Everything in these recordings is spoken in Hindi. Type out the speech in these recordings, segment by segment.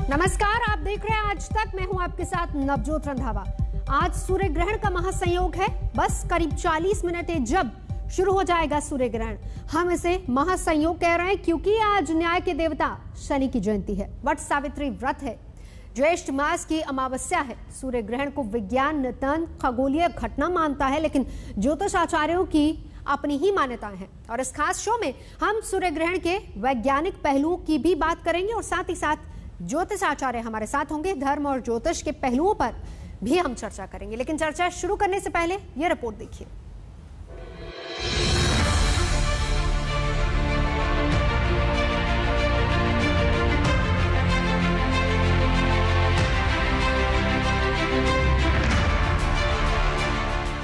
नमस्कार, आप देख रहे हैं आज तक। मैं हूं आपके साथ नवजोत रंधावा। आज सूर्य ग्रहण का महासंयोग है। बस करीब 40 मिनट है जब शुरू हो जाएगा सूर्य ग्रहण। हम इसे महासंयोग कह रहे हैं क्योंकि आज न्याय के देवता शनि की जयंती है। वट सावित्री व्रत है। ज्येष्ठ मास की अमावस्या है। सूर्य ग्रहण को विज्ञान नितांत खगोलीय घटना मानता है, लेकिन ज्योतिष आचार्यों की अपनी ही मान्यताएं हैं। और इस खास शो में हम सूर्य ग्रहण के वैज्ञानिक पहलुओं की भी बात करेंगे और साथ ही साथ ज्योतिष आचार्य हमारे साथ होंगे। धर्म और ज्योतिष के पहलुओं पर भी हम चर्चा करेंगे, लेकिन चर्चा शुरू करने से पहले यह रिपोर्ट देखिए।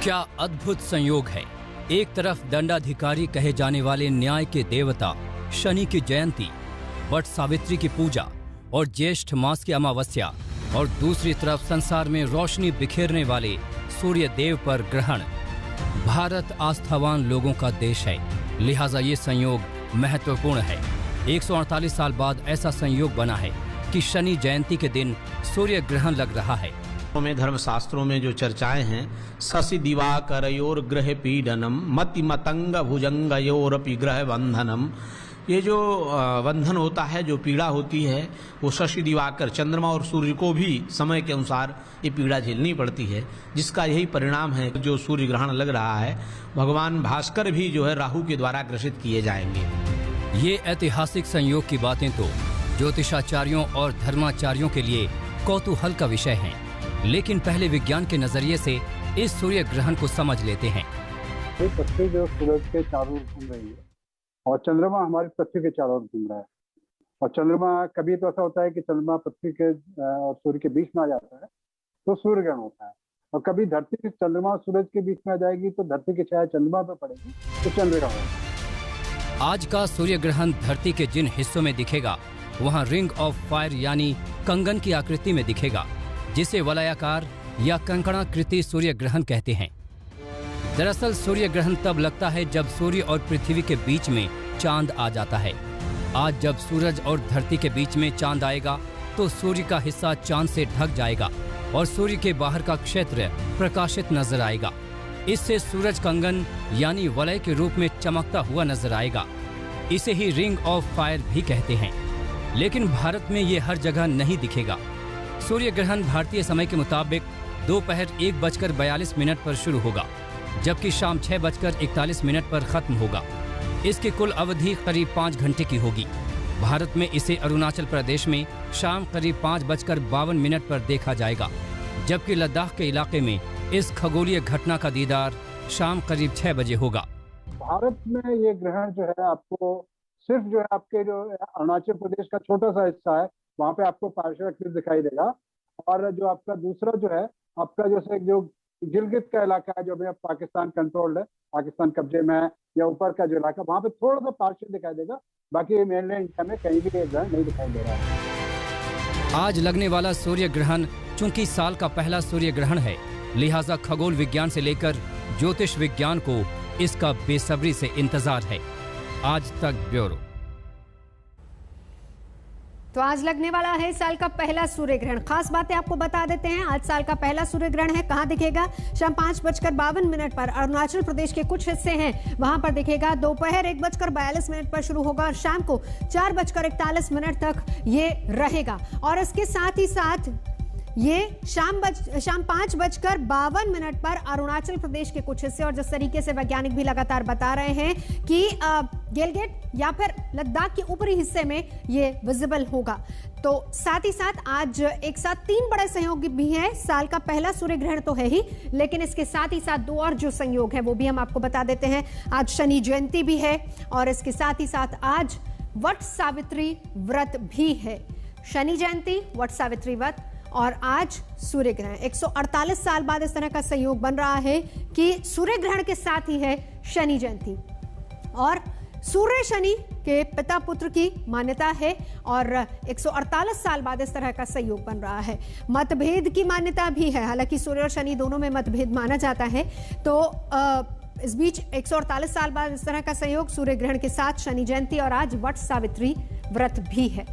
क्या अद्भुत संयोग है। एक तरफ दंडाधिकारी कहे जाने वाले न्याय के देवता शनि की जयंती, वट सावित्री की पूजा और ज्येष्ठ मास की अमावस्या, और दूसरी तरफ संसार में रोशनी बिखेरने वाले सूर्य देव पर ग्रहण। भारत आस्थावान लोगों का देश है, लिहाजा ये संयोग महत्वपूर्ण है। 148 साल बाद ऐसा संयोग बना है कि शनि जयंती के दिन सूर्य ग्रहण लग रहा है। में धर्मशास्त्रों में जो चर्चाएं हैं, शशि दिवाकरयोर ग्रह पीडनम मति मतंग भुजंगयोरपि ग्रह बंधनम, ये जो बंधन होता है, जो पीड़ा होती है, वो शशि दिवाकर चंद्रमा और सूर्य को भी समय के अनुसार ये पीड़ा झेलनी पड़ती है, जिसका यही परिणाम है। जो सूर्य ग्रहण लग रहा है, भगवान भास्कर भी जो है राहु के द्वारा ग्रसित किए जाएंगे। ये ऐतिहासिक संयोग की बातें तो ज्योतिषाचार्यों और धर्माचार्यों के लिए कौतूहल का विषय हैं, लेकिन पहले विज्ञान के नजरिए से इस सूर्य ग्रहण को समझ लेते हैं। पृथ्वी जो सूरज के चारों ओर घूम रही है और चंद्रमा हमारी पृथ्वी के चारों ओर घूम रहा है। और चंद्रमा कभी तो ऐसा होता है कि चंद्रमा पृथ्वी के और सूर्य के बीच में आ जाता है तो सूर्य ग्रहण होता है, और कभी धरती चंद्रमा और सूरज के बीच में आ जाएगी तो धरती की छाया चंद्रमा पर पड़ेगी तो चंद्र ग्रहण होगा। आज का सूर्य ग्रहण धरती के जिन हिस्सों में दिखेगा वहां रिंग ऑफ फायर यानी कंगन की आकृति में दिखेगा, जिसे वलयाकार या कंकणाकृति सूर्य ग्रहण कहते हैं। दरअसल सूर्य ग्रहण तब लगता है जब सूर्य और पृथ्वी के बीच में चांद आ जाता है। आज जब सूरज और धरती के बीच में चांद आएगा तो सूर्य का हिस्सा चांद से ढक जाएगा और सूर्य के बाहर का क्षेत्र प्रकाशित नजर आएगा। इससे सूरज कंगन यानी वलय के रूप में चमकता हुआ नजर आएगा। इसे ही रिंग ऑफ फायर भी कहते हैं, लेकिन भारत में ये हर जगह नहीं दिखेगा। सूर्य ग्रहण भारतीय समय के मुताबिक दोपहर 1:42 पर शुरू होगा, जबकि शाम 6:41 पर खत्म होगा। इसकी कुल अवधि करीब 5 घंटे की होगी। भारत में इसे अरुणाचल प्रदेश में शाम करीब 5:52 पर देखा जाएगा, जबकि लद्दाख के इलाके में इस खगोलीय घटना का दीदार शाम करीब 6 बजे होगा। भारत में ये ग्रहण जो है आपको सिर्फ जो है आपके जो अरुणाचल प्रदेश का छोटा सा हिस्सा है वहाँ पे आपको पार्शियल एक्लिप्स दिखाई देगा, और जो आपका दूसरा जो है आपका जैसे जो गिलगित का इलाका है जो अभी पाकिस्तान कंट्रोल्ड है, पाकिस्तान कब्जे में है, या ऊपर का जो इलाका वहाँ पे थोड़ा सा पार्शियल दिखाई देगा। बाकी मेनलैंड इंडिया में कहीं भी ग्रहण नहीं दिखाई दे रहा है। आज लगने वाला सूर्य ग्रहण चूंकि साल का पहला सूर्य ग्रहण है, लिहाजा खगोल विज्ञान से लेकर ज्योतिष विज्ञान को इसका बेसब्री से इंतजार है। आज तक ब्यूरो। तो आज लगने वाला है साल का पहला सूर्य ग्रहण। खास बातें आपको बता देते हैं। आज साल का पहला सूर्य ग्रहण है। कहां दिखेगा? शाम 5:52 पर अरुणाचल प्रदेश के कुछ हिस्से हैं वहां पर दिखेगा। दोपहर 1:42 पर शुरू होगा और शाम को 4:41 तक ये रहेगा। और इसके साथ ही साथ ये शाम 5:52 पर अरुणाचल प्रदेश के कुछ हिस्से, और जिस तरीके से वैज्ञानिक भी लगातार बता रहे हैं कि गिलगिट या फिर लद्दाख के ऊपरी हिस्से में ये विजिबल होगा। तो साथ ही साथ आज एक साथ 3 बड़े संयोग भी हैं। साल का पहला सूर्य ग्रहण तो है ही, लेकिन इसके साथ ही साथ 2 और जो संयोग है वो भी हम आपको बता देते हैं। आज शनि जयंती भी है और इसके साथ ही साथ आज वट सावित्री व्रत भी है। शनि जयंती, वट सावित्री व्रत और आज सूर्य ग्रहण। 148 साल बाद इस तरह का संयोग बन रहा है कि सूर्य ग्रहण के साथ ही है शनि जयंती, और सूर्य शनि के पिता पुत्र की मान्यता है, और 148 साल बाद इस तरह का संयोग बन रहा है। मतभेद की मान्यता भी है, हालांकि सूर्य और शनि दोनों में मतभेद माना जाता है। तो इस बीच 148 साल बाद इस तरह का संयोग, सूर्य ग्रहण के साथ शनि जयंती और आज वट सावित्री व्रत भी है।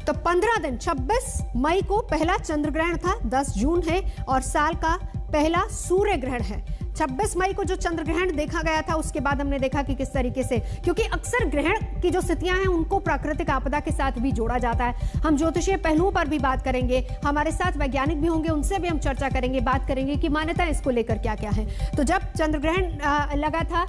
तो 15 दिन 26 मई को पहला चंद्र ग्रहण था, 10 जून है और साल का पहला सूर्य ग्रहण है। 26 मई को जो चंद्र ग्रहण देखा गया था उसके बाद हमने देखा कि किस तरीके से, क्योंकि अक्सर ग्रहण की जो स्थितियां हैं उनको प्राकृतिक आपदा के साथ भी जोड़ा जाता है। हम ज्योतिषीय पहलुओं पर भी बात करेंगे, हमारे साथ वैज्ञानिक भी होंगे, उनसे भी हम चर्चा करेंगे, बात करेंगे कि मान्यता इसको लेकर क्या क्या है। तो जब चंद्र ग्रहण लगा था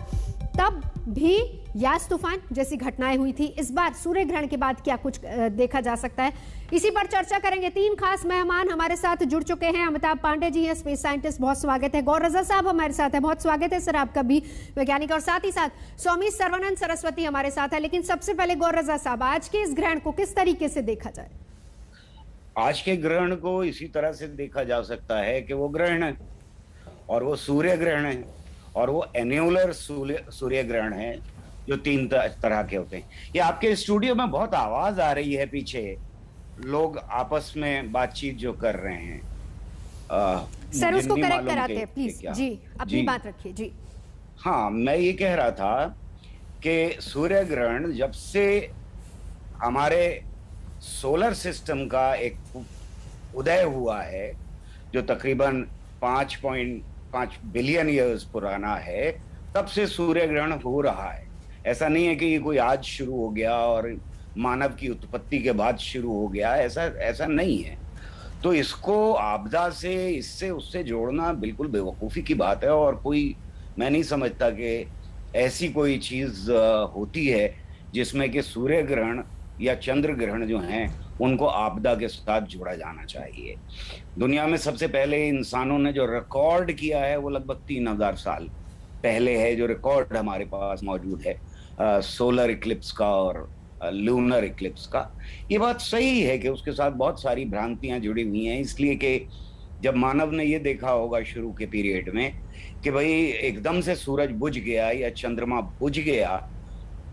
तब भी यास तूफान जैसी घटनाएं हुई थी। इस बार सूर्य ग्रहण के बाद क्या कुछ देखा जा सकता है, इसी पर चर्चा करेंगे। 3 खास मेहमान हमारे साथ जुड़ चुके हैं। अमिताभ पांडे जी हैं, स्पेस साइंटिस्ट, बहुत स्वागत है। गौर रजा साहब हमारे साथ है, बहुत स्वागत है सर आपका भी, वैज्ञानिक। और साथ ही साथ स्वामी सर्वानंद सरस्वती हमारे साथ है। लेकिन सबसे पहले गौर रजा साहब, आज के इस ग्रहण को किस तरीके से देखा जाए? आज के ग्रहण को इसी तरह से देखा जा सकता है कि वो ग्रहण है और वो सूर्य ग्रहण है और वो एन्यूलर सूर्य ग्रहण है, जो 3 तरह के होते हैं। ये आपके स्टूडियो में बहुत आवाज आ रही है, पीछे लोग आपस में बातचीत जो कर रहे हैं। सर उसको करेक्ट कराते हैं प्लीज जी, अपनी बात रखिए जी। हाँ, मैं ये कह रहा था कि सूर्य ग्रहण जब से हमारे सोलर सिस्टम का एक उदय हुआ है, जो तकरीबन 5.5 बिलियन ईयर्स पुराना है, तब से सूर्य ग्रहण हो रहा है। ऐसा नहीं है कि ये कोई आज शुरू हो गया और मानव की उत्पत्ति के बाद शुरू हो गया, ऐसा नहीं है। तो इसको आपदा से, इससे उससे जोड़ना बिल्कुल बेवकूफ़ी की बात है। और मैं नहीं समझता कि ऐसी कोई चीज़ होती है जिसमें कि सूर्य ग्रहण या चंद्र ग्रहण जो हैं उनको आपदा के साथ जोड़ा जाना चाहिए। दुनिया में सबसे पहले इंसानों ने जो रिकॉर्ड किया है वो लगभग 3000 साल पहले है, जो रिकॉर्ड हमारे पास मौजूद है सोलर इक्लिप्स का और लूनर इक्लिप्स का। ये बात सही है कि उसके साथ बहुत सारी भ्रांतियां जुड़ी हुई हैं, इसलिए कि जब मानव ने ये देखा होगा शुरू के पीरियड में कि भाई एकदम से सूरज बुझ गया या चंद्रमा बुझ गया,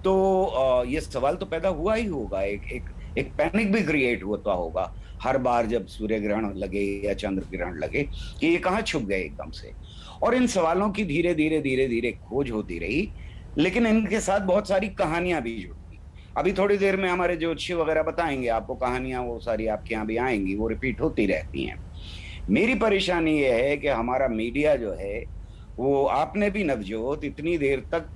तो ये सवाल तो पैदा हुआ ही होगा, एक पैनिक भी क्रिएट होता होगा हर बार जब सूर्य ग्रहण लगे या चंद्र ग्रहण लगे कि ये कहाँ छुप गए एकदम से। और इन सवालों की धीरे धीरे खोज होती रही, लेकिन इनके साथ बहुत सारी कहानियां भी जुड़ी। अभी थोड़ी देर में हमारे ज्योतिषी वगैरह बताएंगे आपको कहानियां, वो सारी आपके यहाँ भी आएंगी, वो रिपीट होती रहती हैं। मेरी परेशानी ये है कि हमारा मीडिया जो है वो, आपने भी नवजोत इतनी देर तक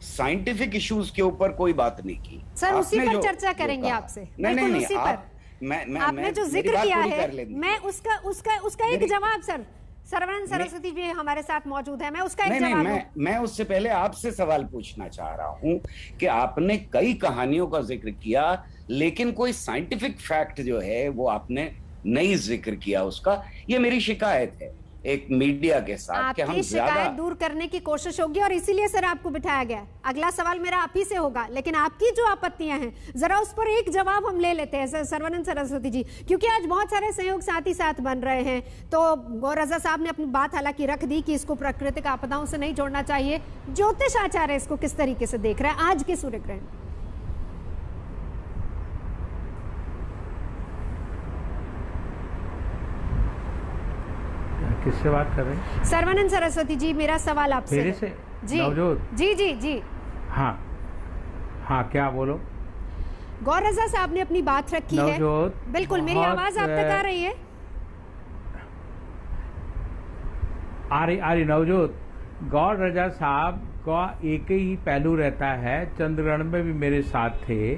साइंटिफिक इश्यूज के ऊपर कोई बात नहीं की। सर उसी पर चर्चा करेंगे आपसे। नहीं, उसी पर आपने जो जिक्र किया है, मैं उसका एक जवाब सर, सर्वानंद सरस्वती जी हमारे साथ मौजूद है, मैं उसका एक जवाब मैं उससे पहले आपसे सवाल पूछना चाह रहा हूं कि आपने कई कहानियों का जिक्र किया, लेकिन कोई साइंटिफिक फैक्ट जो है वो आपने नहीं जिक्र किया उसका। ये मेरी शिकायत है एक मीडिया के साथ कि हम शिकायत दूर करने की कोशिश होगी और इसीलिए सर आपको बिठाया गया। अगला सवाल मेरा आप ही से होगा, लेकिन आपकी जो आपत्तियां हैं जरा उस पर एक जवाब हम ले लेते हैं सर्वानंद सरस्वती जी, क्योंकि आज बहुत सारे सहयोग साथ ही साथ बन रहे हैं। तो गौर रजा साहब ने अपनी बात हालांकि रख दी कि इसको प्राकृतिक आपदाओं से नहीं जोड़ना चाहिए। ज्योतिष आचार्य इसको किस तरीके से देख रहे हैं आज के सूर्य ग्रहण? किससे बात कर रहे हैं? सर्वानंद सरस्वती जी, मेरा सवाल आपसे मेरे से जी जी जी जी हाँ क्या बोलो। गौर रजा साहब ने अपनी बात रखी है, बिल्कुल। मेरी आवाज आप तक आ रही है? आ रही नवजोत। गौर रजा साहब का एक ही पहलू रहता है, चंद्रग्रहण में भी मेरे साथ थे।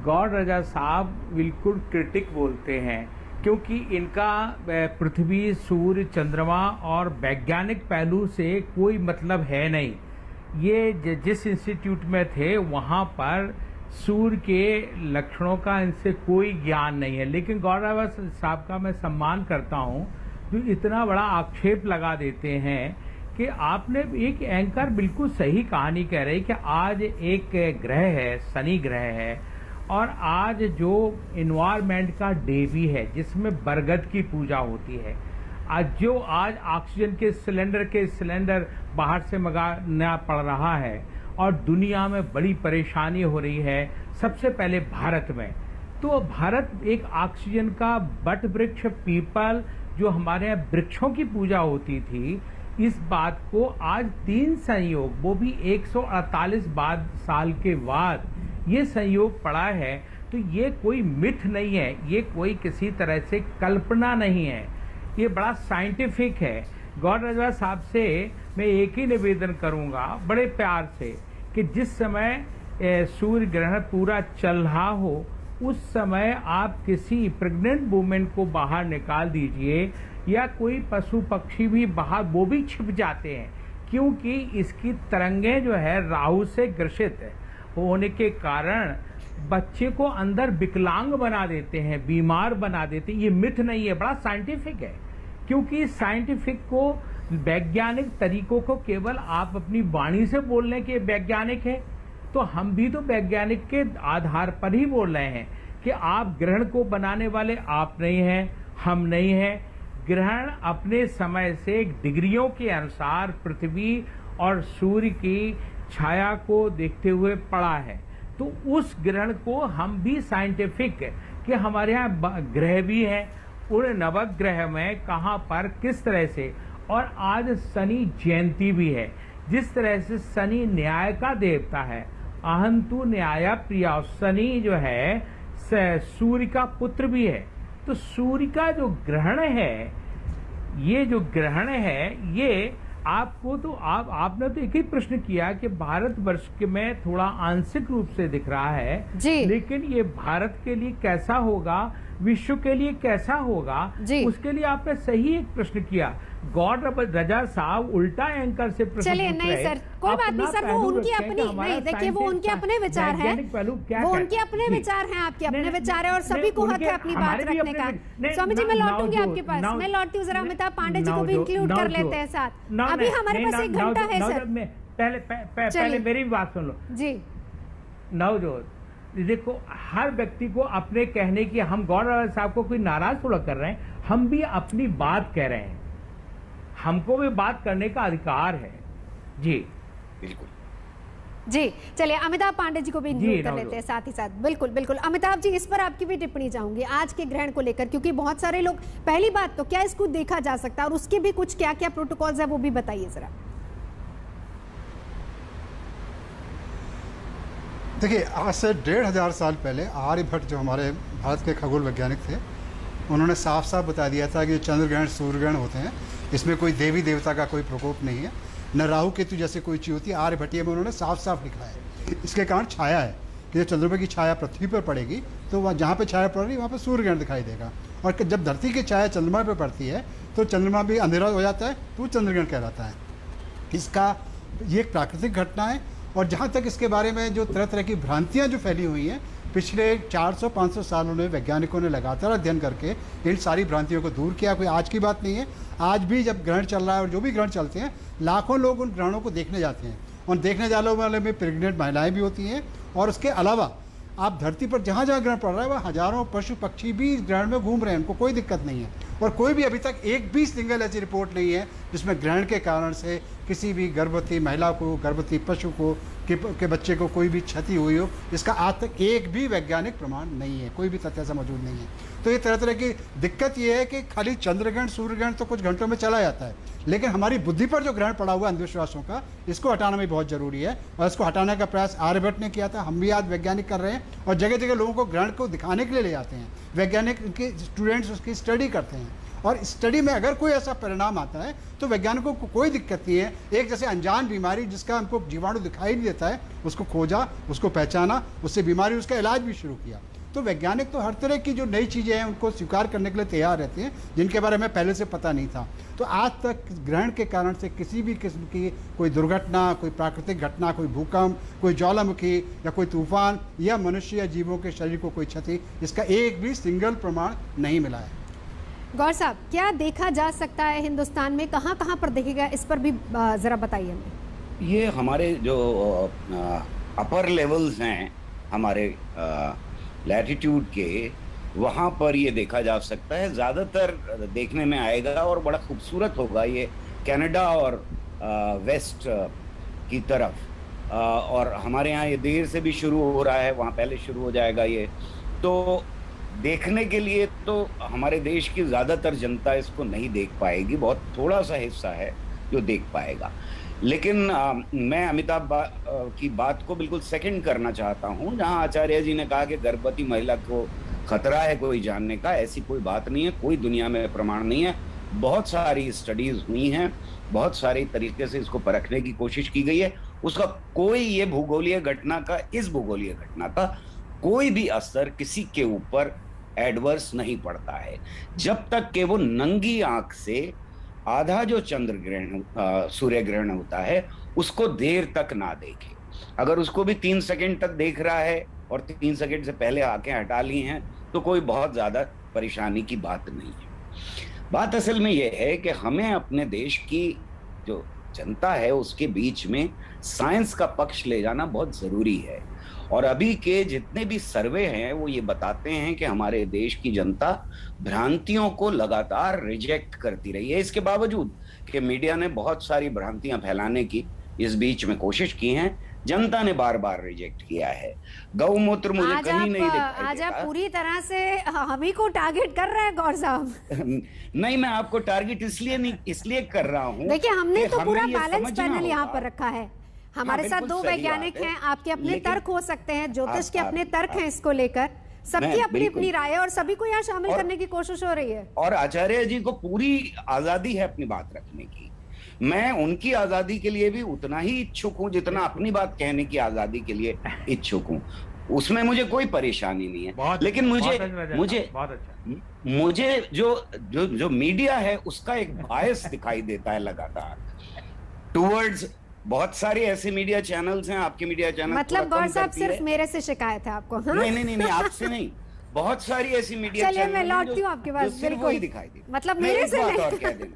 गौर रजा साहब बिल्कुल क्रिटिक बोलते हैं, क्योंकि इनका पृथ्वी, सूर्य, चंद्रमा और वैज्ञानिक पहलू से कोई मतलब है नहीं। ये जिस इंस्टीट्यूट में थे वहाँ पर सूर्य के लक्षणों का इनसे कोई ज्ञान नहीं है। लेकिन गौरव साहब का मैं सम्मान करता हूँ जो इतना बड़ा आक्षेप लगा देते हैं कि आपने एक एंकर बिल्कुल सही कहानी कह रहे कि आज एक ग्रह है, शनि ग्रह है, और आज जो इन्वायरमेंट का डे भी है जिसमें बरगद की पूजा होती है। आज ऑक्सीजन के सिलेंडर बाहर से मंगाना पड़ रहा है और दुनिया में बड़ी परेशानी हो रही है, सबसे पहले भारत में। तो भारत एक ऑक्सीजन का बट वृक्ष, पीपल, जो हमारे यहाँ वृक्षों की पूजा होती थी, इस बात को आज 3 संयोग, वो भी 148 साल के बाद ये संयोग पड़ा है तो ये कोई मिथ नहीं है, ये कोई किसी तरह से कल्पना नहीं है, ये बड़ा साइंटिफिक है। गौर रजा साहब से मैं एक ही निवेदन करूंगा बड़े प्यार से कि जिस समय सूर्य ग्रहण पूरा चल रहा हो उस समय आप किसी प्रेग्नेंट वुमेन को बाहर निकाल दीजिए, या कोई पशु पक्षी भी बाहर, वो भी छिप जाते हैं, क्योंकि इसकी तरंगें जो है राहु से ग्रसित होने के कारण बच्चे को अंदर विकलांग बना देते हैं, बीमार बना देते हैं। ये मिथ नहीं है, बड़ा साइंटिफिक है, क्योंकि साइंटिफिक को, वैज्ञानिक तरीकों को केवल आप अपनी वाणी से बोलने के वैज्ञानिक है, तो हम भी तो वैज्ञानिक के आधार पर ही बोल रहे हैं कि आप ग्रहण को बनाने वाले आप नहीं हैं, हम नहीं हैं। ग्रहण अपने समय से डिग्रियों के अनुसार पृथ्वी और सूर्य की छाया को देखते हुए पड़ा है, तो उस ग्रहण को हम भी साइंटिफिक कि हमारे यहाँ ग्रह भी हैं, उन नवग्रह में कहाँ पर किस तरह से, और आज शनि जयंती भी है। जिस तरह से शनि न्याय का देवता है, अहंतु न्याय प्रिया, शनि जो है सूर्य का पुत्र भी है, तो सूर्य का जो ग्रहण है, ये जो ग्रहण है, ये आपको तो आपने तो एक ही प्रश्न किया कि भारतवर्ष के में थोड़ा आंशिक रूप से दिख रहा है जी। लेकिन ये भारत के लिए कैसा होगा, विश्व के लिए कैसा होगा, उसके लिए आपने सही एक प्रश्न किया। गौर रजा साहब उल्टा एंकर से प्रश्न चलिए नहीं सर, कोई बात नहीं सर, वो उनकी अपनी, नहीं देखिए वो उनके अपने विचार हैं, वो उनके अपने विचार हैं, आपके अपने विचार है, और सभी को हक है अपनी बात रखने का। स्वामी जी मैं लौटूंगी आपके पास, मैं लौटती हूँ, जरा अमिताभ पांडे जी को भी इंक्लूड कर लेते हैं साथ, अभी हमारे पास 1 घंटा है सर। पहले मेरी बात सुन लो जी। नवजोत, देखो हर व्यक्ति को अपने कहने की, हम गौर साहब को कोई नाराज थोड़ा कर रहे हैं, हम भी अपनी बात कह रहे हैं, हमको भी बात करने का अधिकार है। जी बिल्कुल जी, चलिए अमिताभ पांडे जी को भी इंक्लूड कर लेते हैं साथ ही साथ। बिल्कुल बिल्कुल अमिताभ जी, इस पर आपकी भी टिप्पणी चाहूंगी आज के ग्रहण को लेकर, क्योंकि बहुत सारे लोग, पहली बात तो क्या इसको देखा जा सकता है और उसके भी कुछ क्या क्या प्रोटोकॉल्स है वो भी बताइए जरा। देखिए, आज से 1500 साल पहले आर्यभट्ट जो हमारे भारत के खगोल वैज्ञानिक थे, उन्होंने साफ साफ बता दिया था कि चंद्र ग्रहण सूर्य ग्रहण होते हैं, इसमें कोई देवी देवता का कोई प्रकोप नहीं है, न राहु केतु जैसे कोई चीज़ होती है। आर्यभट्टीय में उन्होंने साफ साफ लिखा है। इसके कारण छाया है कि जब चंद्रमा की छाया पृथ्वी पर पड़ेगी तो वह जहाँ पर छाया पड़ रही है वहाँ पर सूर्य ग्रहण दिखाई देगा, और जब धरती की छाया चंद्रमा पर पड़ती है तो चंद्रमा भी अंधेरा हो जाता है, तो चंद्र ग्रहण कहलाता है। इसका ये एक प्राकृतिक घटना है, और जहाँ तक इसके बारे में जो तरह तरह की भ्रांतियाँ जो फैली हुई हैं, पिछले 400-500 सालों में वैज्ञानिकों ने लगातार अध्ययन करके इन सारी भ्रांतियों को दूर किया। कोई आज की बात नहीं है। आज भी जब ग्रहण चल रहा है और जो भी ग्रहण चलते हैं, लाखों लोग उन ग्रहणों को देखने जाते हैं, और देखने जाने वाले में प्रेग्नेंट महिलाएं भी होती हैं, और उसके अलावा आप धरती पर जहाँ जहाँ ग्रहण पड़ रहा है वह हजारों पशु पक्षी भी ग्रहण में घूम रहे हैं, उनको कोई दिक्कत नहीं है। और कोई भी अभी तक एक भी सिंगल ऐसी रिपोर्ट नहीं है जिसमें ग्रहण के कारण से किसी भी गर्भवती महिला को, गर्भवती पशु को के बच्चे को कोई भी क्षति हुई हो। इसका आज तक एक भी वैज्ञानिक प्रमाण नहीं है, कोई भी तथ्य ऐसा मौजूद नहीं है। तो ये तरह तरह की दिक्कत ये है कि खाली चंद्रग्रहण सूर्य ग्रहण तो कुछ घंटों में चला जाता है, लेकिन हमारी बुद्धि पर जो ग्रहण पड़ा हुआ अंधविश्वासों का, इसको हटाना भी बहुत जरूरी है, और इसको हटाने का प्रयास आर्यभट्ट ने किया था, हम भी आज वैज्ञानिक कर रहे हैं, और जगह जगह लोगों को ग्रहण को दिखाने के लिए ले जाते हैं। वैज्ञानिक, उनके स्टूडेंट्स उसकी स्टडी करते हैं, और स्टडी में अगर कोई ऐसा परिणाम आता है तो वैज्ञानिकों को कोई दिक्कत नहीं है। एक जैसे अनजान बीमारी जिसका हमको जीवाणु दिखाई नहीं देता है, उसको खोजा, उसको पहचाना, उससे बीमारी, उसका इलाज भी शुरू किया। तो वैज्ञानिक तो हर तरह की जो नई चीज़ें हैं उनको स्वीकार करने के लिए तैयार रहते हैं, जिनके बारे में पहले से पता नहीं था। तो आज तक ग्रहण के कारण से किसी भी किस्म की कोई दुर्घटना, कोई प्राकृतिक घटना, कोई भूकंप, कोई ज्वालामुखी या कोई तूफान या मनुष्य या जीवों के शरीर को कोई क्षति, इसका एक भी सिंगल प्रमाण नहीं मिला है। गौर साहब, क्या देखा जा सकता है हिंदुस्तान में, कहाँ कहाँ पर देखेगा, इस पर भी जरा बताइए हमें। ये हमारे जो अपर लेवल्स हैं हमारे लैटिट्यूड के, वहाँ पर ये देखा जा सकता है। ज़्यादातर देखने में आएगा और बड़ा खूबसूरत होगा ये कनाडा और वेस्ट की तरफ, और हमारे यहाँ ये देर से भी शुरू हो रहा है, वहाँ पहले शुरू हो जाएगा ये। तो देखने के लिए तो हमारे देश की ज़्यादातर जनता इसको नहीं देख पाएगी, बहुत थोड़ा सा हिस्सा है जो देख पाएगा। लेकिन मैं अमिताभ की बात को बिल्कुल सेकंड करना चाहता हूं, जहां आचार्य जी ने कहा कि गर्भवती महिला को खतरा है कोई जानने का। ऐसी कोई बात नहीं है, कोई दुनिया में प्रमाण नहीं है। बहुत सारी स्टडीज हुई हैं, बहुत सारी तरीके से इसको परखने की कोशिश की गई है। उसका कोई ये भूगोलीय घटना का, इस भूगोलीय घटना का कोई भी असर किसी के ऊपर एडवर्स नहीं पड़ता है, जब तक कि वो नंगी आंख से आधा जो चंद्र ग्रहण सूर्य ग्रहण होता है उसको देर तक ना देखे। अगर उसको भी 3 सेकंड तक देख रहा है और 3 सेकंड से पहले आंखें हटा ली हैं तो कोई बहुत ज्यादा परेशानी की बात नहीं है। बात असल में यह है कि हमें अपने देश की जो जनता है उसके बीच में साइंस का पक्ष ले जाना बहुत जरूरी है। और अभी के जितने भी सर्वे हैं वो ये बताते हैं कि हमारे देश की जनता भ्रांतियों को लगातार रिजेक्ट करती रही है। इसके बावजूद कि मीडिया ने बहुत सारी भ्रांतियां फैलाने की इस बीच में कोशिश की हैं, जनता ने बार बार रिजेक्ट किया है। गौमूत्र मुझे कहीं नहीं दिखाई आज आप पूरी तरह से हम ही को टारगेट कर रहे हैं गौर साहब। नहीं, मैं आपको टारगेट इसलिए कर रहा हूँ। देखिए, हमने तो पूरा बैलेंस पैनल यहाँ पर रखा है। हमारे साथ 2 वैज्ञानिक हैं, आपके अपने तर्क हो सकते हैं, ज्योतिष के अपने तर्क हैं इसको लेकर, सबकी अपनी अपनी राय है और सभी को यहाँ शामिल करने की कोशिश हो रही है। और आचार्य जी को पूरी आजादी है अपनी बात रखने की। मैं उनकी आजादी के लिए भी उतना ही इच्छुक हूं जितना अपनी बात कहने की आजादी के लिए इच्छुक हूं। उसमें मुझे कोई परेशानी नहीं है। लेकिन मुझे जो मीडिया है उसका एक बायस दिखाई देता है लगातार टुवर्ड्स। बहुत सारे ऐसे मीडिया चैनल्स हैं, आपके मीडिया चैनल मतलब गौर साहब सिर्फ मेरे से शिकायत है आपको? हाँ? नहीं, आपसे नहीं, बहुत सारी ऐसी मीडिया चलिए मैं लौटती हूँ आपके पास। बिल्कुल दिखाई दे, मतलब मेरे से नहीं। और कह दें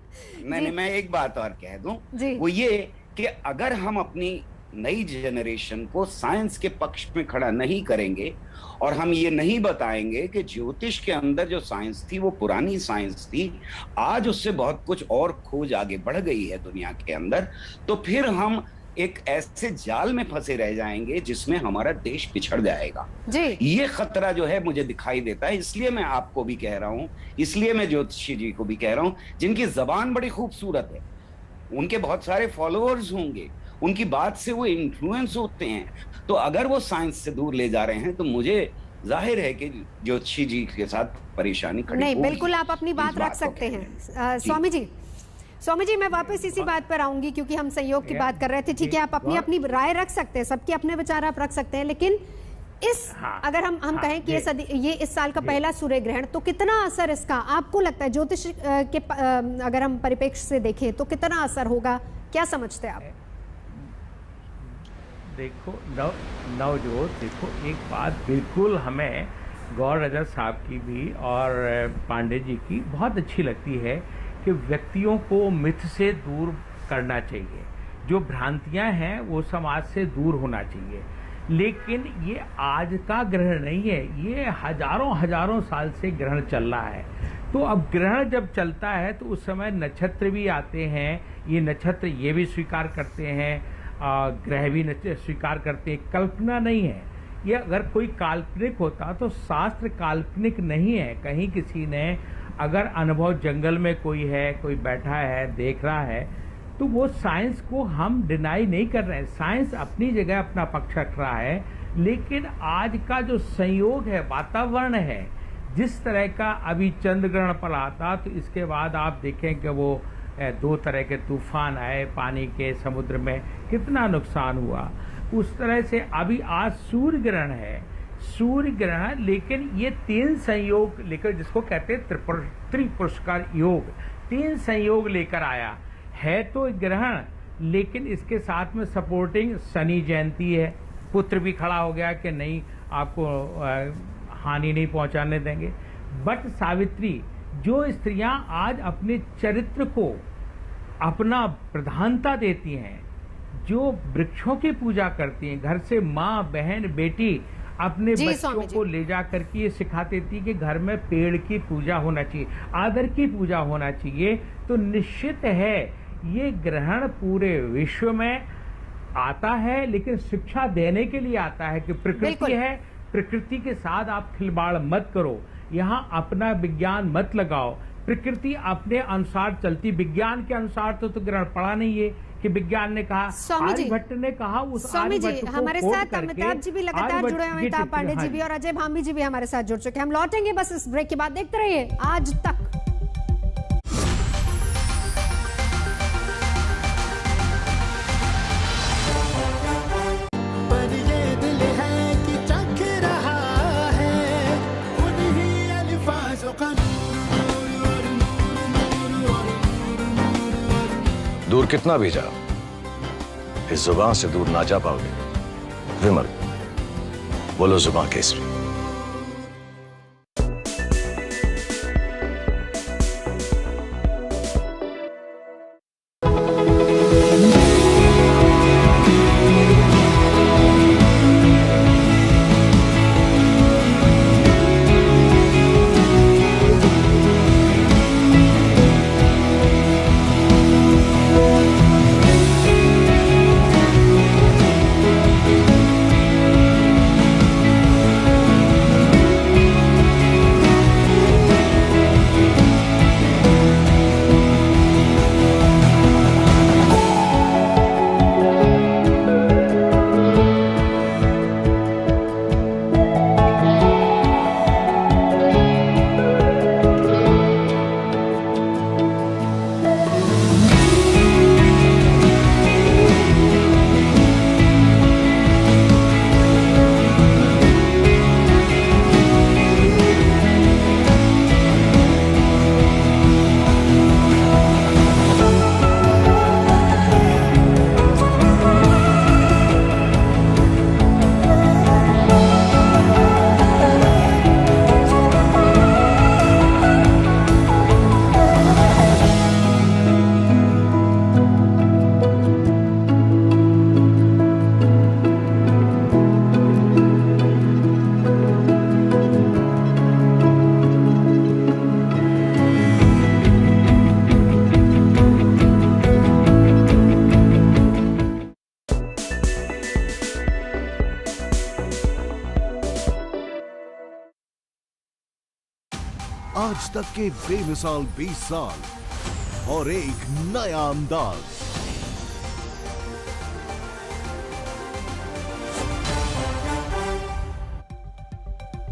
नहीं, मैं एक बात और कह दूं, वो ये कि अगर हम अपनी नई जनरेशन को साइंस के पक्ष में खड़ा नहीं करेंगे और हम ये नहीं बताएंगे कि ज्योतिष के अंदर जो साइंस थी वो पुरानी साइंस थी, आज उससे बहुत कुछ और खोज आगे बढ़ गई है दुनिया के अंदर, तो फिर हम एक ऐसे जाल में फंसे रह जाएंगे जिसमें हमारा पिछड़ पिछड़ जाएगा जी। ये खतरा जो है मुझे दिखाई देता है। इसलिए मैं आपको भी कह रहा हूं, इसलिए मैं ज्योतिषी जी को भी कह रहा हूं, जिनकी जबान बड़ी खूबसूरत है, उनके बहुत सारे फॉलोअर्स होंगे, उनकी बात से वो इन्फ्लुएंस होते हैं, तो अगर वो साइंस से दूर ले जा रहे हैं तो मुझे जाहिर है कि ज्योतिषी जी के साथ परेशानी खड़ी नहीं। बिल्कुल आप अपनी बात रख सकते हैं। स्वामी जी मैं वापस इसी बात पर आऊंगी क्योंकि हम संयोग की बात कर रहे थे। ठीक है, आप अपनी अपनी राय रख सकते हैं, सबके अपने विचार आप रख सकते हैं, लेकिन अगर हम कहें कि ये इस साल का पहला सूर्य ग्रहण, तो कितना असर इसका आपको लगता है ज्योतिष के अगर हम परिप्रेक्ष्य से देखें तो कितना असर होगा, क्या समझते हैं आप? देखो नवजोत, देखो एक बात बिल्कुल हमें गौर रजत साहब की भी और पांडे जी की बहुत अच्छी लगती है कि व्यक्तियों को मिथ से दूर करना चाहिए, जो भ्रांतियां हैं वो समाज से दूर होना चाहिए। लेकिन ये आज का ग्रहण नहीं है, ये हजारों साल से ग्रहण चल रहा है। तो अब ग्रहण जब चलता है तो उस समय नक्षत्र भी आते हैं, ये नक्षत्र ये भी स्वीकार करते हैं, ग्रह भी स्वीकार करते हैं, कल्पना नहीं है। ये अगर कोई काल्पनिक होता तो शास्त्र काल्पनिक नहीं है। कहीं किसी ने अगर अनुभव, जंगल में कोई है, कोई बैठा है, देख रहा है, तो वो साइंस को हम डिनाई नहीं कर रहे हैं। साइंस अपनी जगह अपना पक्ष रख रहा है, लेकिन आज का जो संयोग है, वातावरण है, जिस तरह का अभी चंद्र ग्रहण पर आता, तो इसके बाद आप देखें कि वो 2 तरह के तूफान आए पानी के, समुद्र में कितना नुकसान हुआ। उस तरह से अभी आज सूर्य ग्रहण है, सूर्य ग्रहण, लेकिन ये 3 संयोग लेकर, जिसको कहते हैं त्रिपुरुषकार योग, 3 संयोग लेकर आया है। तो ग्रहण, लेकिन इसके साथ में सपोर्टिंग शनि जयंती है, पुत्र भी खड़ा हो गया कि नहीं आपको हानि नहीं पहुंचाने देंगे। बट सावित्री, जो स्त्रियां आज अपने चरित्र को अपना प्रधानता देती हैं, जो वृक्षों की पूजा करती हैं, घर से माँ, बहन, बेटी अपने बच्चों को ले जा करके ये सिखाती थी कि घर में पेड़ की पूजा होना चाहिए, आदर की पूजा होना चाहिए। तो निश्चित है ये ग्रहण पूरे विश्व में आता है, लेकिन शिक्षा देने के लिए आता है कि प्रकृति है, प्रकृति के साथ आप खिलवाड़ मत करो, यहाँ अपना विज्ञान मत लगाओ, प्रकृति अपने अनुसार चलती, विज्ञान के अनुसार तो ग्रहण पड़ा नहीं है, कि विज्ञान ने कहा, आर्यभट्ट ने कहा, उस आर्यभट्ट को हमारे कोट साथ करके अमिताभ जी भी लगातार जुड़े हुए हैं, अमिताभ पांडे जी भी और अजय भामी जी भी हमारे साथ जुड़ चुके हैं। हम लौटेंगे बस इस ब्रेक के बाद, देखते रहिए आज तक। दूर कितना भी जाओ, इस जुबान से दूर ना जा पाओगे। विमल, बोलो जुबान केसरी। आज तक के बेमिसाल 20 साल और एक नया अंदाज।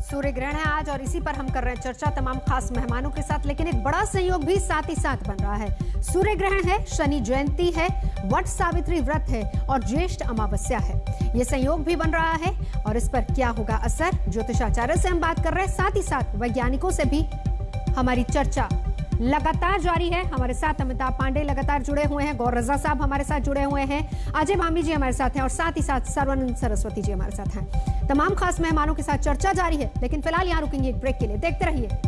सूर्य ग्रहण है आज और इसी पर हम कर रहे हैं चर्चा तमाम खास मेहमानों के साथ, लेकिन एक बड़ा संयोग भी साथ ही साथ बन रहा है। सूर्य ग्रहण है, शनि जयंती है, वट सावित्री व्रत है और ज्येष्ठ अमावस्या है। ये संयोग भी बन रहा है और इस पर क्या होगा असर, ज्योतिषाचार्य से हम बात कर रहे हैं, साथ ही साथ वैज्ञानिकों से भी हमारी चर्चा लगातार जारी है। हमारे साथ अमिताभ पांडे लगातार जुड़े हुए हैं, गौर रजा साहब हमारे साथ जुड़े हुए हैं, अजय भामी जी हमारे साथ हैं और साथ ही साथ सर्वानंद सरस्वती जी हमारे साथ हैं। तमाम खास मेहमानों के साथ चर्चा जारी है, लेकिन फिलहाल यहां रुकेंगे एक ब्रेक के लिए। देखते रहिए।